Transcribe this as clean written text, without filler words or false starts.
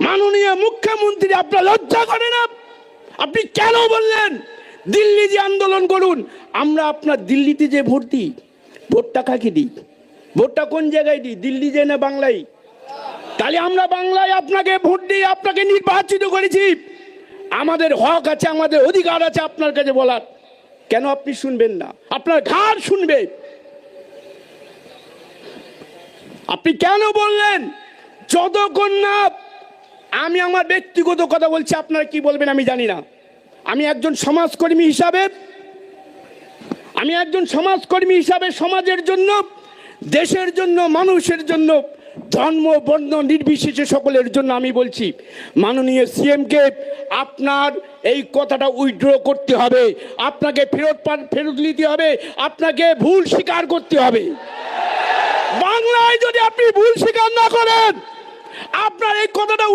মাননীয় মুখ্যমন্ত্রী, আপনার লজ্জা করে না? আপনি কেন বললেন দিল্লি যে আন্দোলন করুন? আমরা আপনার দিল্লিতে যে ভোট দিই, ভোটটা কাকে দিই? ভোটটা কোন জায়গায় দিই? দিল্লি যে না বাংলায়? তাহলে আমরা বাংলায় আপনাকে ভোট দিয়ে আপনাকে নির্বাচিত করেছি। আমাদের হক আছে, আমাদের অধিকার আছে আপনার কাছে বলার। কেন আপনি শুনবেন না? আপনার ঘাড় শুনবে। আপনি কেন বললেন? যতক্ষণ না আমি আমার ব্যক্তিগত কথা বলছি, আপনারা কি বলবেন আমি জানি না। আমি একজন সমাজকর্মী হিসাবে সমাজের জন্য, দেশের জন্য, মানুষের জন্য, ধর্ম বর্ণ নির্বিশেষে সকলের জন্য আমি বলছি, মাননীয় সিএমকে আপনার এই কথাটা উইথড্র করতে হবে, আপনাকে ফেরত নিতে হবে, আপনাকে ভুল স্বীকার করতে হবে। বাংলায় যদি আপনি ভুল স্বীকার না করেন, আপনার এই কথাটা